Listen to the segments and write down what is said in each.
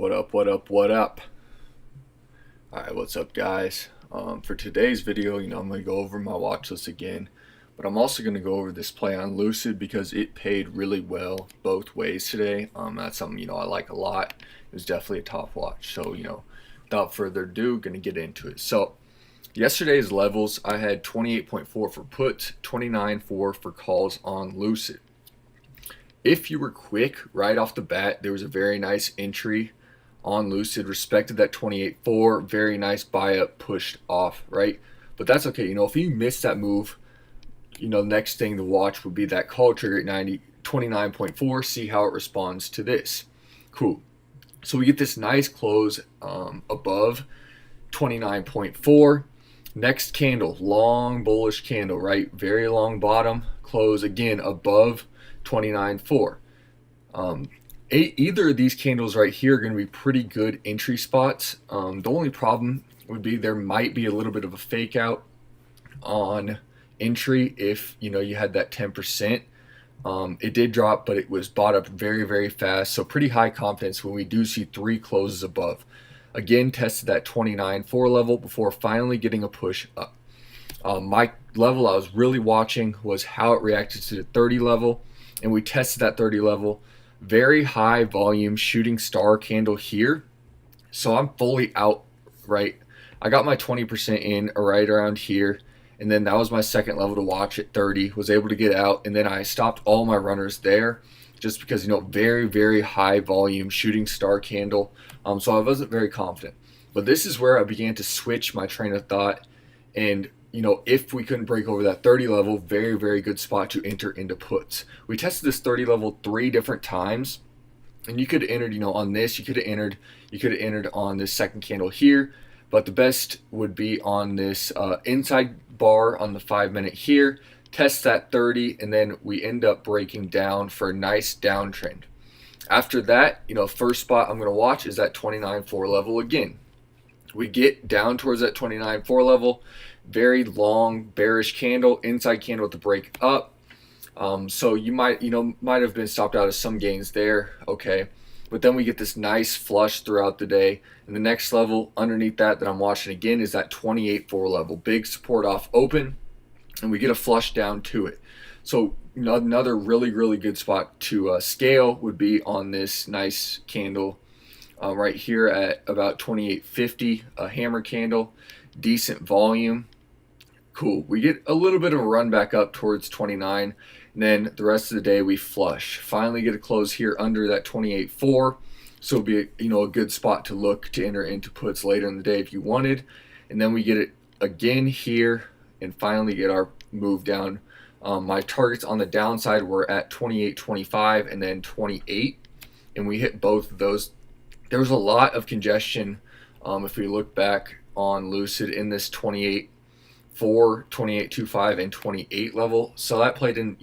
What up, what up, what up? Alright, what's up, guys? For today's video, I'm going to go over my watch list again, but I'm also going to go over this play on Lucid because it paid really well both ways today. That's something, I like a lot. It was definitely a top watch. So, without further ado, going to get into it. So, yesterday's levels, I had 28.4 for puts, 29.4 for calls on Lucid. If you were quick right off the bat, there was a very nice entry on Lucid, respected that 28.4, very nice buy up, pushed off, right? But that's okay. If you miss that move, next thing to watch would be that call trigger at 29.4, see how it responds to this. Cool. So we get this nice close above 29.4. Next candle, long bullish candle, right? Very long bottom, close again above 29.4. Either of these candles right here are going to be pretty good entry spots. The only problem would be there might be a little bit of a fake out on entry if you had that 10%. It did drop, but it was bought up very, very fast. So pretty high confidence when we do see three closes above. Again, tested that 29.4 level before finally getting a push up. My level I was really watching was how it reacted to the 30 level, and we tested that 30 level. Very high volume shooting star candle here. So I'm fully out, right? I got my 20% in right around here. And then that was my second level to watch at 30. Was able to get out. And then I stopped all my runners there just because, very, very high volume shooting star candle. So I wasn't very confident. But this is where I began to switch my train of thought. And if we couldn't break over that 30 level, very, very good spot to enter into puts. We tested this 30 level 3 different times, and you could have entered, on this. You could have entered on this second candle here, but the best would be on this inside bar on the 5 minute here. Test that 30, and then we end up breaking down for a nice downtrend. After that, first spot I'm going to watch is that 29.4 level again. We get down towards that 29.4 level. Very long bearish candle, inside candle with the break up. So you might have been stopped out of some gains there, okay. But then we get this nice flush throughout the day. And the next level underneath that I'm watching again is that 28.4 level. Big support off open, and we get a flush down to it. So another really, really good spot to scale would be on this nice candle right here at about 28.50, a hammer candle. Decent volume. Cool. We get a little bit of a run back up towards 29, and then the rest of the day we flush. Finally get a close here under that 28.4, so it'll be a good spot to look to enter into puts later in the day if you wanted. And then we get it again here and finally get our move down. My targets on the downside were at 28.25 and then 28, and we hit both of those. There was a lot of congestion if we look back on Lucid in this 28.4, 28.25, and 28 level. So that play didn't,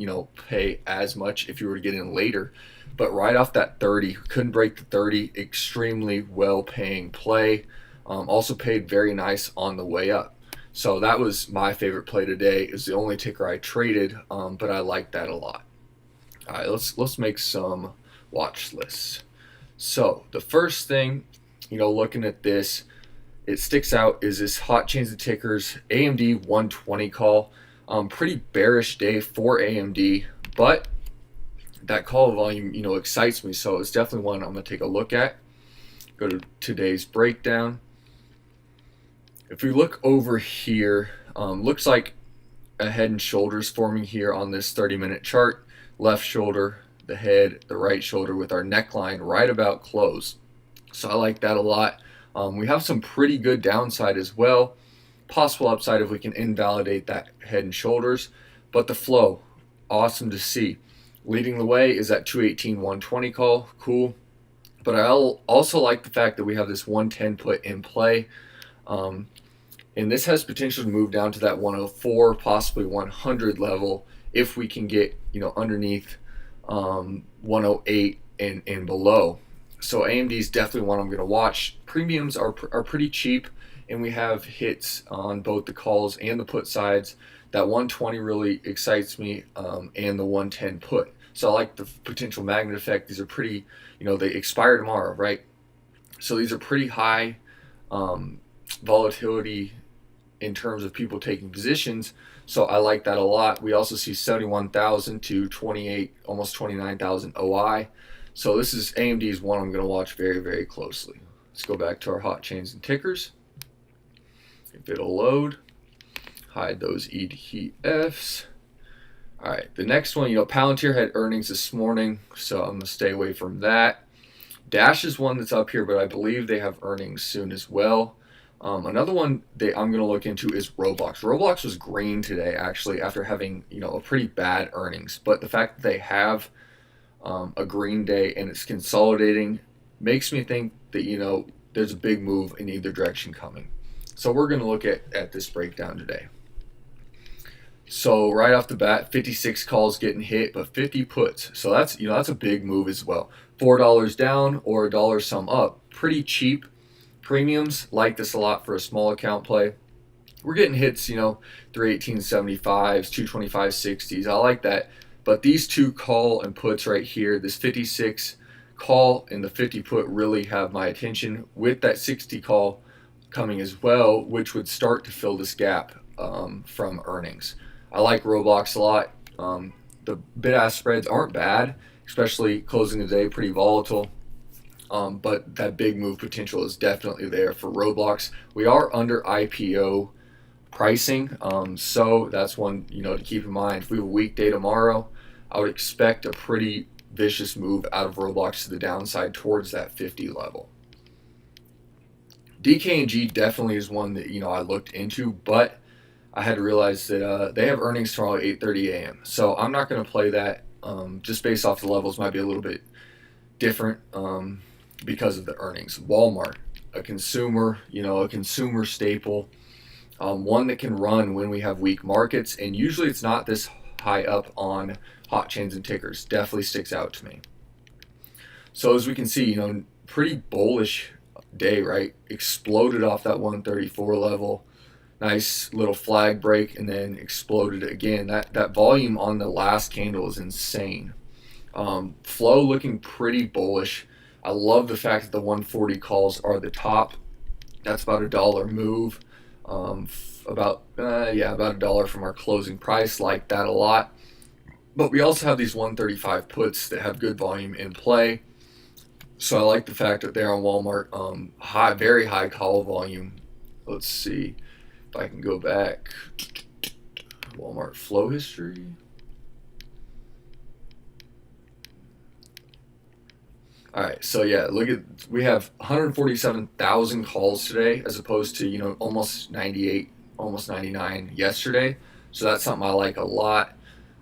pay as much if you were to get in later. But right off that 30, couldn't break the 30. Extremely well paying play. Also paid very nice on the way up. So that was my favorite play today. Is the only ticker I traded, but I like that a lot. All right, let's make some watch lists. So the first thing, looking at this, it sticks out is this hot change of tickers AMD 120 call. Pretty bearish day for AMD, but that call volume, excites me. So it's definitely one I'm going to take a look at. Go to today's breakdown. If we look over here, looks like a head and shoulders forming here on this 30-minute chart. Left shoulder, the head, the right shoulder with our neckline right about close. So I like that a lot. We have some pretty good downside as well. Possible upside if we can invalidate that head and shoulders. But the flow, awesome to see. Leading the way is that 218, 120 call. Cool. But I also like the fact that we have this 110 put in play. And this has potential to move down to that 104, possibly 100 level if we can get, underneath 108 and below. So AMD is definitely one I'm going to watch. Premiums are pretty cheap, and we have hits on both the calls and the put sides. That 120 really excites me, and the 110 put. So I like the potential magnet effect. These are pretty, they expire tomorrow, right? So these are pretty high volatility in terms of people taking positions. So I like that a lot. We also see 71,000 to 28, almost 29,000 OI. So this is AMD is one I'm going to watch very, very closely. Let's go back to our hot chains and tickers. If it'll load, hide those ETFs. All right, the next one, Palantir had earnings this morning, so I'm going to stay away from that. Dash is one that's up here, but I believe they have earnings soon as well. Another one that I'm going to look into is Roblox. Roblox was green today, actually, after having a pretty bad earnings. But the fact that they have a green day and it's consolidating makes me think that there's a big move in either direction coming. So we're going to look at this breakdown today. So right off the bat, 56 calls getting hit, but 50 puts. So that's a big move as well. $4 down or $1 some up. Pretty cheap premiums. Like this a lot for a small account play. We're getting hits, 318.75s, 225.60s. I like that. But these two call and puts right here, this 56 call and the 50 put really have my attention, with that 60 call coming as well, which would start to fill this gap from earnings. I like Roblox a lot. The bid-ask spreads aren't bad, especially closing the day pretty volatile. But that big move potential is definitely there for Roblox. We are under IPO pricing, so that's one to keep in mind. If we have a weak day tomorrow, I would expect a pretty vicious move out of Roblox to the downside towards that 50 level. DKNG definitely is one that I looked into, but I had to realize that they have earnings tomorrow at 8:30 a.m. So I'm not going to play that. Just based off the levels, might be a little bit different because of the earnings. Walmart, a consumer staple, one that can run when we have weak markets, and usually it's not this high up on hot chains and tickers. Definitely sticks out to me. So as we can see, pretty bullish day, right? Exploded off that 134 level. Nice little flag break and then exploded again. That volume on the last candle is insane. Flow looking pretty bullish. I love the fact that the 140 calls are the top. That's about $1 move. About $1 from our closing price. Like that a lot. But we also have these 135 puts that have good volume in play. So I like the fact that they're on Walmart. Very high call volume. Let's see if I can go back. Walmart flow history. All right, so yeah, we have 147,000 calls today as opposed to almost 98, almost 99 yesterday. So that's something I like a lot.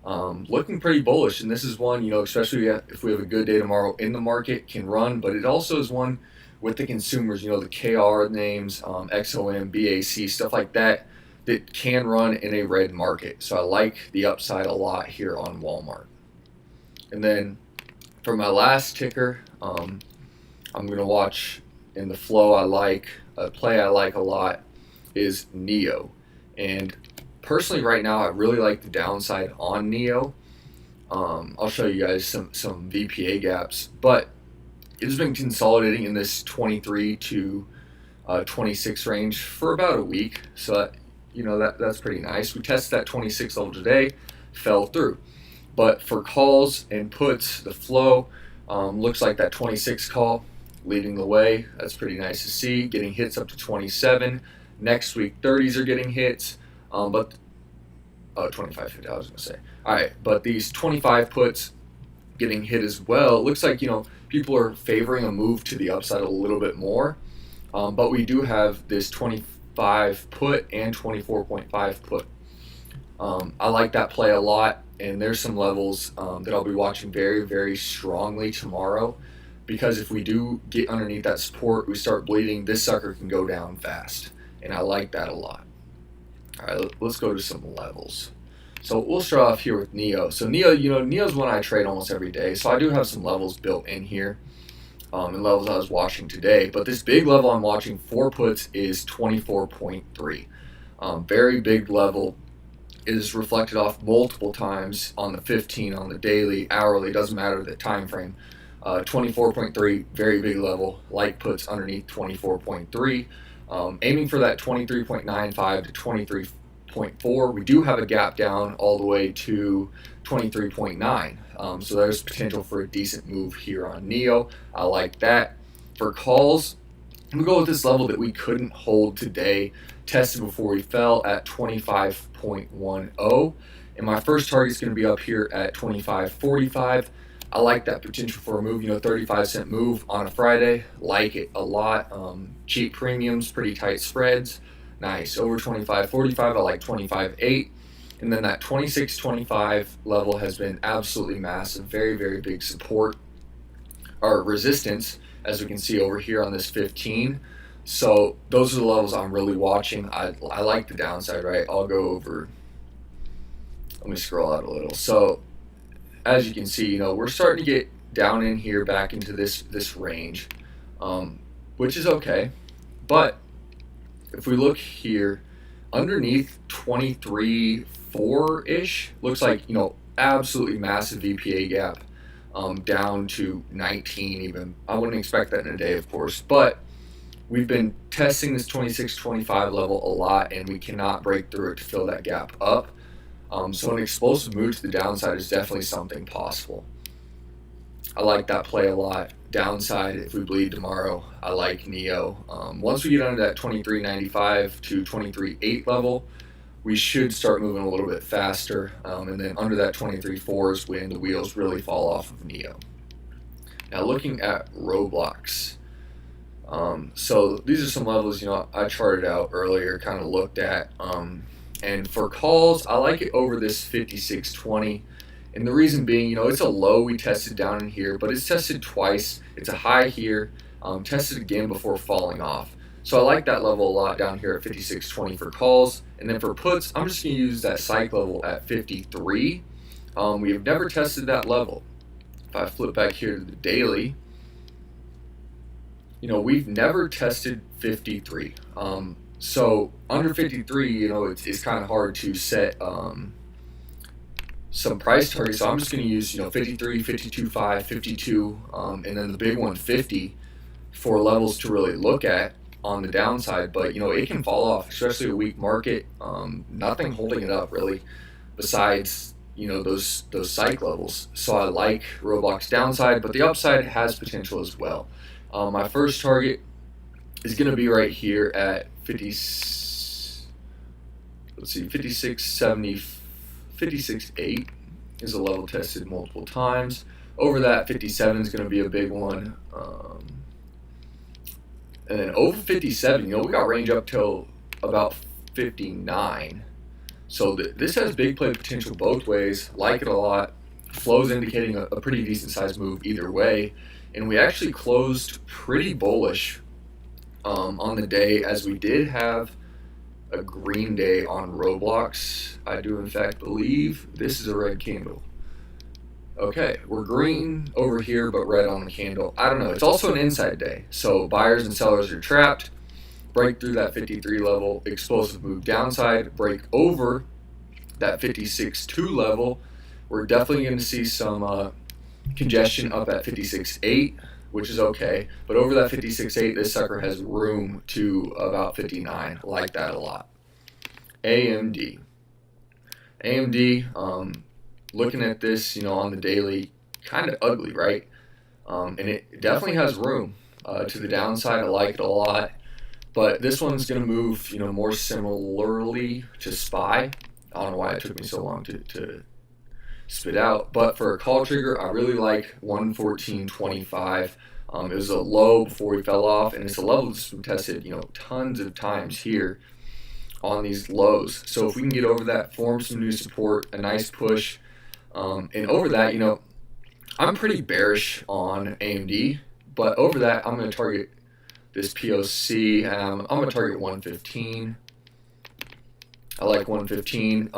Looking pretty bullish, and this is one especially if we have a good day tomorrow in the market, can run. But it also is one with the consumers, the KR names, XOM, BAC, stuff like that can run in a red market. So I like the upside a lot here on Walmart. And then for my last ticker, I'm going to watch in the flow a play I like a lot is Neo. And personally right now I really like the downside on Neo. I'll show you guys some VPA gaps, but it has been consolidating in this 23 to 26 range for about a week. So that's pretty nice. We tested that 26 level today, fell through. But for calls and puts, the flow looks like that 26 call leading the way. That's pretty nice to see. Getting hits up to 27. Next week, 30s are getting hits. But 25, 50, I was going to say. All right, but these 25 puts getting hit as well. It looks like, people are favoring a move to the upside a little bit more. But we do have this 25 put and 24.5 put. I like that play a lot. And there's some levels that I'll be watching very, very strongly tomorrow, because if we do get underneath that support, we start bleeding, this sucker can go down fast. And I like that a lot. All right, let's go to some levels. So we'll start off here with Neo. So Neo's one I trade almost every day. So I do have some levels built in here and levels I was watching today. But this big level I'm watching for puts is 24.3. Very big level. Is reflected off multiple times on the 15, on the daily, hourly, doesn't matter the time frame. 24.3, very big level. Like puts underneath 24.3. Aiming for that 23.95 to 23.4. We do have a gap down all the way to 23.9. So there's potential for a decent move here on NEO. I like that. For calls, I'm going to go with this level that we couldn't hold today, tested before we fell at 25.10. And my first target is going to be up here at 25.45. I like that potential for a move, 35-cent move on a Friday. Like it a lot. Cheap premiums, pretty tight spreads. Nice. Over 25.45, I like 25.8. And then that 26.25 level has been absolutely massive. Very, very big support or resistance, as we can see over here on this 15. So those are the levels I'm really watching. I like the downside, right? I'll go over. Let me scroll out a little. So as you can see, we're starting to get down in here back into this range, which is okay. But if we look here, underneath 23.4-ish, looks like, absolutely massive VPA gap down to 19 even. I wouldn't expect that in a day, of course. But we've been testing this 26.25 level a lot, and we cannot break through it to fill that gap up. So an explosive move to the downside is definitely something possible. I like that play a lot. Downside, if we bleed tomorrow, I like NEO. Once we get under that 23.95 to 23.8 level, we should start moving a little bit faster. And then under that 23.4 is when the wheels really fall off of NEO. Now looking at Roblox. So these are some levels, I charted out earlier, kind of looked at. And for calls, I like it over this 56.20. And the reason being, it's a low we tested down in here, but it's tested twice. It's a high here, tested again before falling off. So I like that level a lot down here at 56.20 for calls. And then for puts, I'm just going to use that psych level at 53. We have never tested that level. If I flip back here to the daily, we've never tested 53. So under 53, it's kind of hard to set some price targets. So I'm just going to use, 53, 52.5, 52, and then the big one, 50, for levels to really look at on the downside. But, it can fall off, especially a weak market. Nothing holding it up really besides, those psych levels. So I like Roblox downside, but the upside has potential as well. My first target is going to be right here at 56.70, 56.8 is a level tested multiple times. Over that, 57 is going to be a big one. And then over 57, we got range up till about 59. So this has big play potential both ways. Like it a lot. Flow's indicating a pretty decent sized move either way. And we actually closed pretty bullish on the day, as we did have a green day on Roblox. I do in fact believe this is a red candle. Okay, we're green over here but red on the candle. I don't know. It's also an inside day, so buyers and sellers are trapped. Break through that 53 level, explosive move downside, break over that 56.2 level. We're definitely going to see some congestion up at 56.8, which is okay. But over that 56.8, this sucker has room to about 59. I like that a lot. AMD. Looking at this, on the daily, kind of ugly, right? And it definitely has room to the downside. I like it a lot. But this one's going to move, more similarly to SPY. I don't know why it took me so long to spit out. But for a call trigger, I really like 114.25. It was a low before we fell off, and it's a level that's been tested, tons of times here on these lows. So if we can get over that, form some new support, a nice push, and over that, I'm pretty bearish on AMD, but over that, I'm going to target this POC, and I'm going to target 115. I like 115.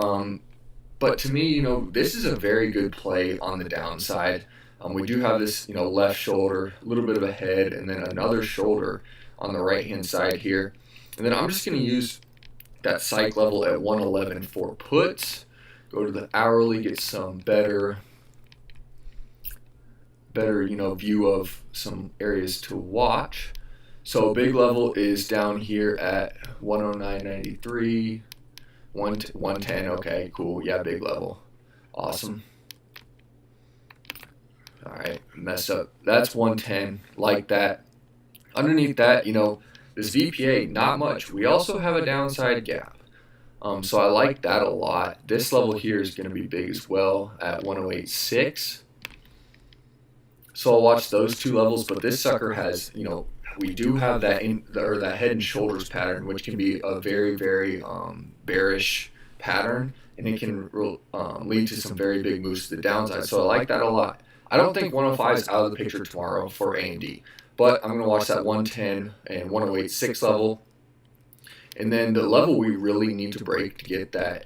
But to me, this is a very good play on the downside. We do have this, left shoulder, a little bit of a head, and then another shoulder on the right-hand side here. And then I'm just going to use that psych level at 111 for puts. Go to the hourly, get some better better, view of some areas to watch. So big level is down here at 109.93, 110. Okay, cool. Yeah, big level. Awesome. All right, messed up. That's 110, like that. Underneath that, this VPA, not much. We also have a downside gap. So I like that a lot. This level here is going to be big as well at 108.6. So I'll watch those two levels, but this sucker has, we do have that that head and shoulders pattern, which can be a very, very bearish pattern, and it can lead to some very big moves to the downside. So I like that a lot. I don't think 105 is out of the picture tomorrow for AMD, but I'm going to watch that 110 and 108.6 level. And then the level we really need to break to get that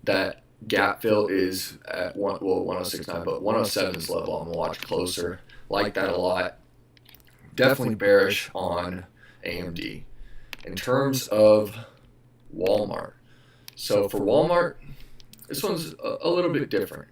that gap fill is at 106.9, but 107's level I'm going to watch closer. Like that a lot. Definitely bearish on AMD. In terms of Walmart. So for Walmart, this one's a little bit different.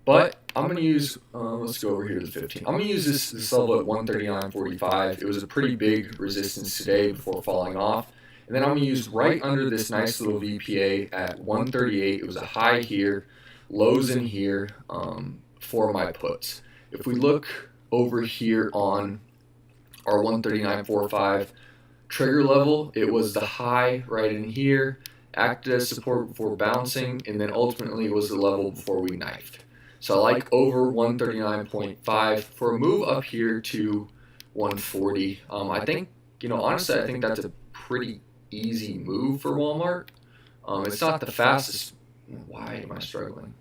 But I'm going to use, let's go over here to the 15. I'm going to use this level at 139.45. It was a pretty big resistance today before falling off. And then I'm going to use right under this nice little VPA at 138. It was a high here, lows in here for my puts. If we look over here on our 139.45 trigger level, it was the high right in here, acted as support before bouncing, and then ultimately it was the level before we knifed. So I like over 139.5 for a move up here to 140. I think, honestly, I think that's a pretty easy move for Walmart. It's not the fastest. Why am I struggling?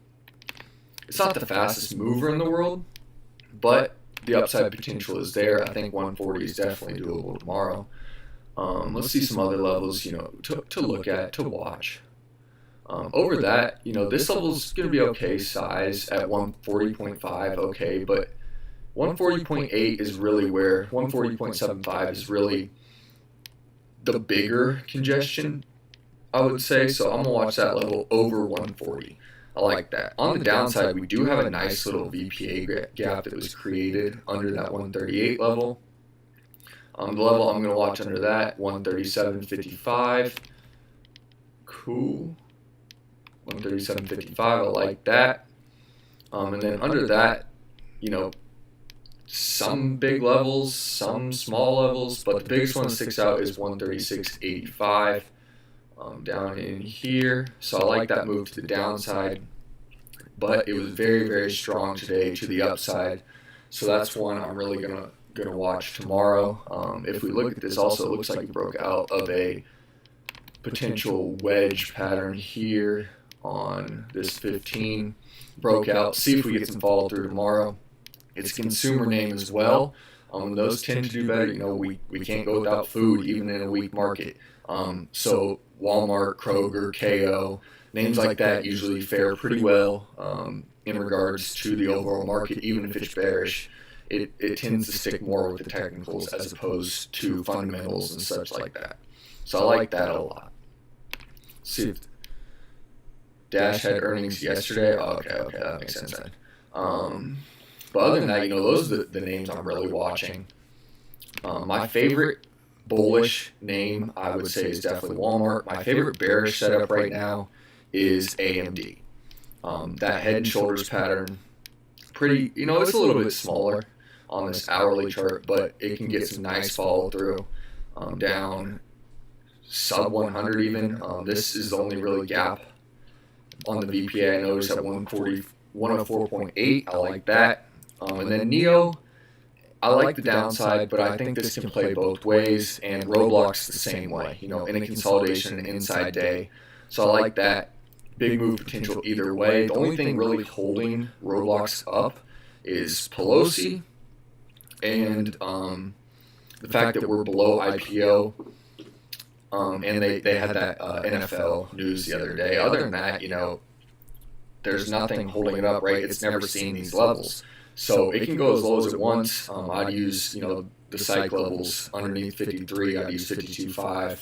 It's not the fastest mover in the world, but the upside potential is there. I think 140 is definitely doable tomorrow. Let's see some other levels, to look at, to watch. Over that, this level is going to be okay size at 140.5, okay, but 140.8 is really where 140.75 is really the bigger congestion, I would say. So I'm going to watch that level over 140. I like that. On the downside, we do have a nice little VPA gap that was created under that 138 level. The level I'm going to watch under that, 137.55. Cool. 137.55, I like that. And then under that, some big levels, some small levels, but the biggest one that sticks out is 136.85 down in here. So I like that move to the downside, but it was very, very strong today to the upside. So that's one I'm really gonna watch tomorrow. If we look at this, also it looks like it broke out of a potential wedge pattern here on this 15, broke out. See if we get some follow through tomorrow. It's a consumer name as well. Those tend to do better. We can't go without food even in a weak market. So Walmart, Kroger, KO, names like that usually fare pretty well in regards to the overall market, even if it's bearish. It tends to stick more with the technicals as opposed to fundamentals and such like that. So I like that a lot. See if Dash had earnings yesterday. Oh, okay, that makes sense then. But other than that, those are the names I'm really watching. My favorite bullish name, I would say, is definitely Walmart. My favorite bearish setup right now is AMD. That head and shoulders pattern, pretty, it's a little bit smaller on this hourly chart, but it can get some nice follow through down sub 100 even. This is the only really gap on the VPA. I noticed at 104.8. I like that. And then Neo, I like the downside, but I think this can play both ways, and Roblox the same way, in a consolidation and inside day. So I like that. Big move potential either way. The only thing really holding Roblox up is Pelosi and the fact that we're below IPO. And they had that NFL news the other day. Other than that, there's nothing holding it up, right? It's never seen these levels. So it can go as low as it wants. I'd use, the psych levels underneath 53. I'd use 52.5,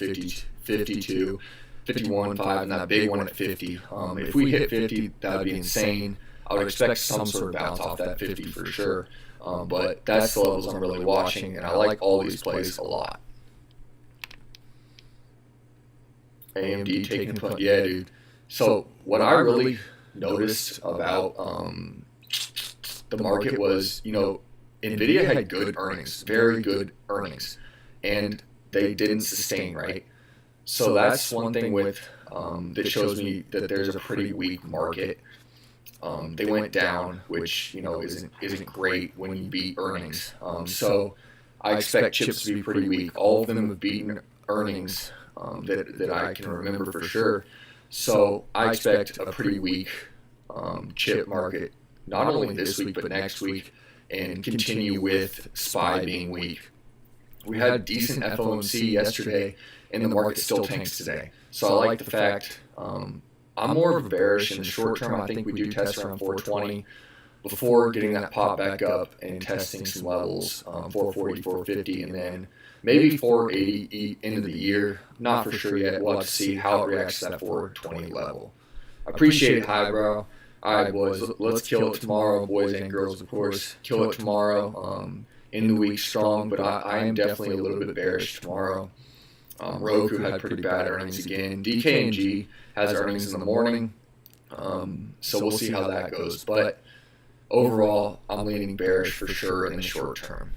52, 51.5, and that big one at 50. If we hit 50, that would be insane. I would expect some sort of bounce off that 50 for sure. But that's the levels I'm really watching, and I like all these plays a lot. AMD taking a punt. Yeah, dude. So what I really noticed about the market was, NVIDIA had good earnings, very good earnings, and they didn't sustain, right? So that's one thing with that shows me that there's a pretty weak market. They went down, which isn't great when you beat earnings. So I expect chips to be pretty weak. All of them have beaten earnings that I can remember for sure. So I expect a pretty weak chip market, not only this week but next week, and continue with SPY being weak. We had decent FOMC yesterday, and the market still tanks today. So I like the fact I'm more of a bearish in the short term. I think we do test around 420 before getting that pop back up and testing some levels, 440, 450, and then maybe 480 end of the year. Not for sure yet. We'll have to see how it reacts to that 420 level. I appreciate it, Highbrow. All right, boys, let's kill it tomorrow, boys and girls, of course. Kill it tomorrow. In the week strong, but I am definitely a little bit bearish tomorrow. Roku had pretty bad earnings again. DKNG has earnings in the morning, so we'll see how that goes. But overall, I'm leaning bearish for sure in the short term.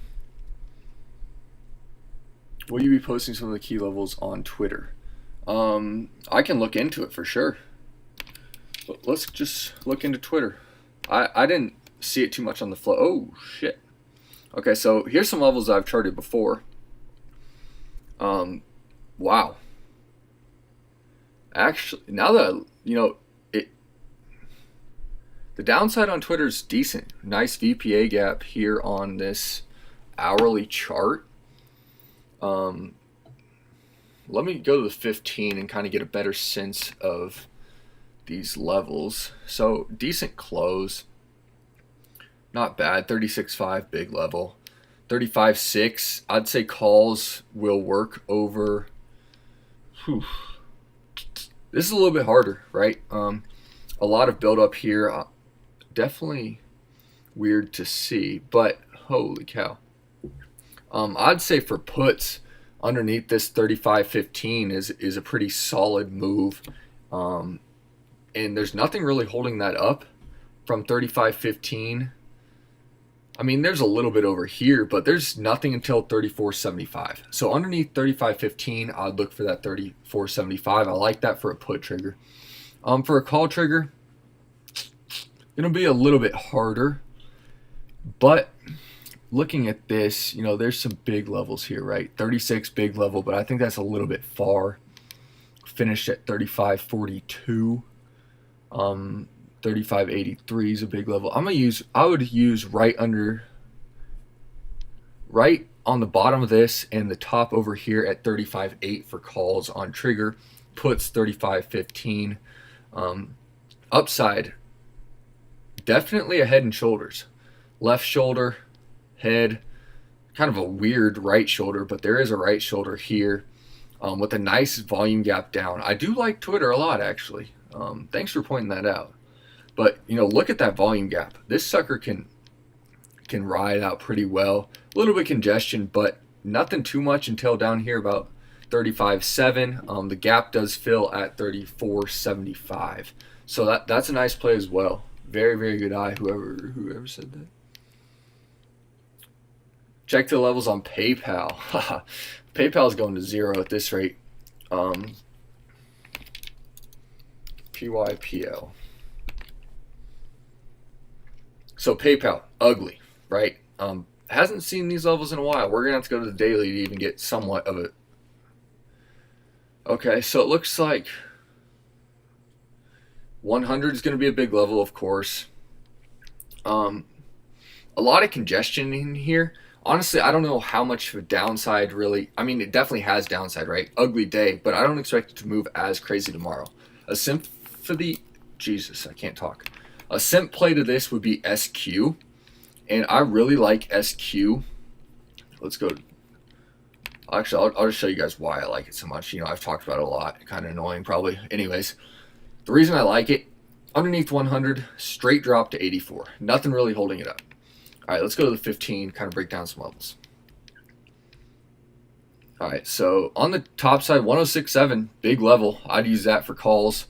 Will you be posting some of the key levels on Twitter? I can look into it for sure. But let's just look into Twitter. I didn't see it too much on the flow. Oh, shit. Okay, so here's some levels I've charted before. Wow. Actually, now that, the downside on Twitter is decent. Nice VPA gap here on this hourly chart. Let me go to the 15 and kind of get a better sense of these levels. So decent close. Not bad. 36.5 big level. 35.6. I'd say calls will work over. Whew. This is a little bit harder, right? A lot of build up here. Definitely weird to see, but holy cow. I'd say for puts underneath this 35.15 is a pretty solid move. And there's nothing really holding that up from 35.15. I mean, there's a little bit over here, but there's nothing until 34.75. So underneath 35.15, I'd look for that 34.75. I like that for a put trigger. For a call trigger, it'll be a little bit harder. But looking at this, there's some big levels here, right? 36 big level, but I think that's a little bit far. Finished at 35.42. 35.83 is a big level. I would use right on the bottom of this and the top over here at 35.8 for calls on trigger. Puts 35.15. Upside, definitely a head and shoulders. Left shoulder, head, kind of a weird right shoulder, but there is a right shoulder here with a nice volume gap down. I do like Twitter a lot, actually. Thanks for pointing that out. But, look at that volume gap. This sucker can ride out pretty well. A little bit congestion, but nothing too much until down here about 35.7. The gap does fill at 34.75. So that's a nice play as well. Very, very good eye, whoever said that. Check the levels on PayPal. PayPal is going to zero at this rate. PYPL. So PayPal, ugly, right? Hasn't seen these levels in a while. We're going to have to go to the daily to even get somewhat of it. Okay, so it looks like 100 is going to be a big level, of course. A lot of congestion in here. Honestly, I don't know how much of a downside really. I mean, it definitely has downside, right? Ugly day, but I don't expect it to move as crazy tomorrow. A simp for the... Jesus, I can't talk. A simp play to this would be SQ. And I really like SQ. Let's go. Actually, I'll just show you guys why I like it so much. I've talked about it a lot. Kind of annoying, probably. Anyways, the reason I like it Underneath 100, straight drop to 84. Nothing really holding it up. All right, let's go to the 15, kind of break down some levels. All right, so on the top side, 106.7, big level. I'd use that for calls.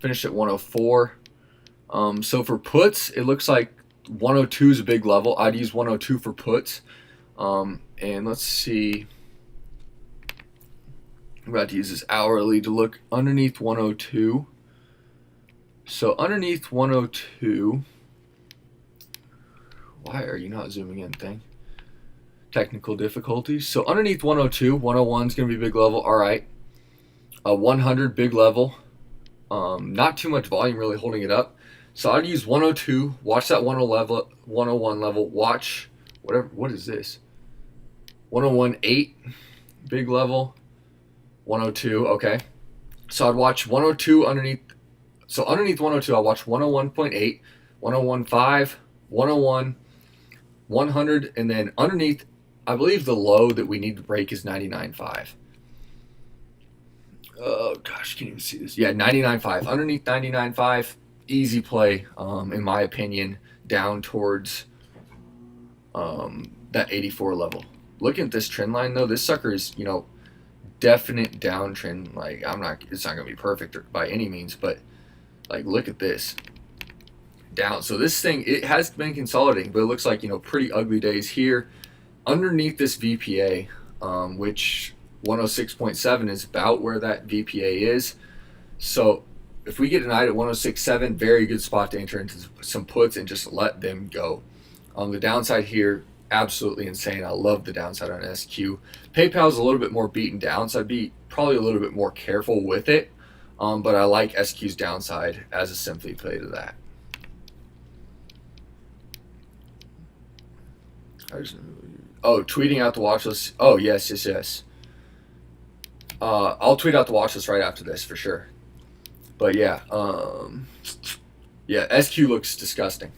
Finished at 104. So for puts, it looks like 102 is a big level. I'd use 102 for puts. And let's see. I'm about to use this hourly to look underneath 102. So underneath 102, why are you not zooming in, thing? Technical difficulties. So underneath 102, 101 is going to be a big level. All right. 100, big level. Not too much volume really holding it up. So I'd use 102, watch that 101 level, watch whatever, what is this? 101.8, big level, 102, okay. So I'd watch 102 underneath, so underneath 102, I'll watch 101.8, 101.5, 101, 100, and then underneath, I believe the low that we need to break is 99.5. Oh gosh, can't even see this. Yeah, 99.5. Underneath 99.5, easy play, in my opinion, down towards that 84 level. Looking at this trend line though, this sucker is, definite downtrend. Like it's not gonna be perfect by any means, but like look at this down. So this thing, it has been consolidating, but it looks like pretty ugly days here underneath this VPA, which 106.7 is about where that VPA is. So if we get an eye at 106.7, very good spot to enter into some puts and just let them go. The downside here, absolutely insane. I love the downside on SQ. PayPal's a little bit more beaten down, so I'd be probably a little bit more careful with it. But I like SQ's downside as a simply play to that. Tweeting out the watch list. Oh, yes. I'll tweet out the watch list right after this for sure. But yeah, SQ looks disgusting.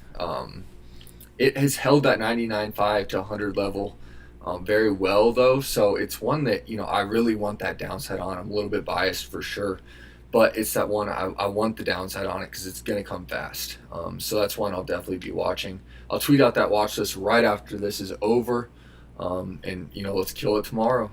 It has held that 99.5 to 100 level very well though, so it's one that I really want that downside on. I'm a little bit biased for sure, but it's that one I want the downside on it because it's gonna come fast. So that's one I'll definitely be watching. I'll tweet out that watch list right after this is over, and let's kill it tomorrow.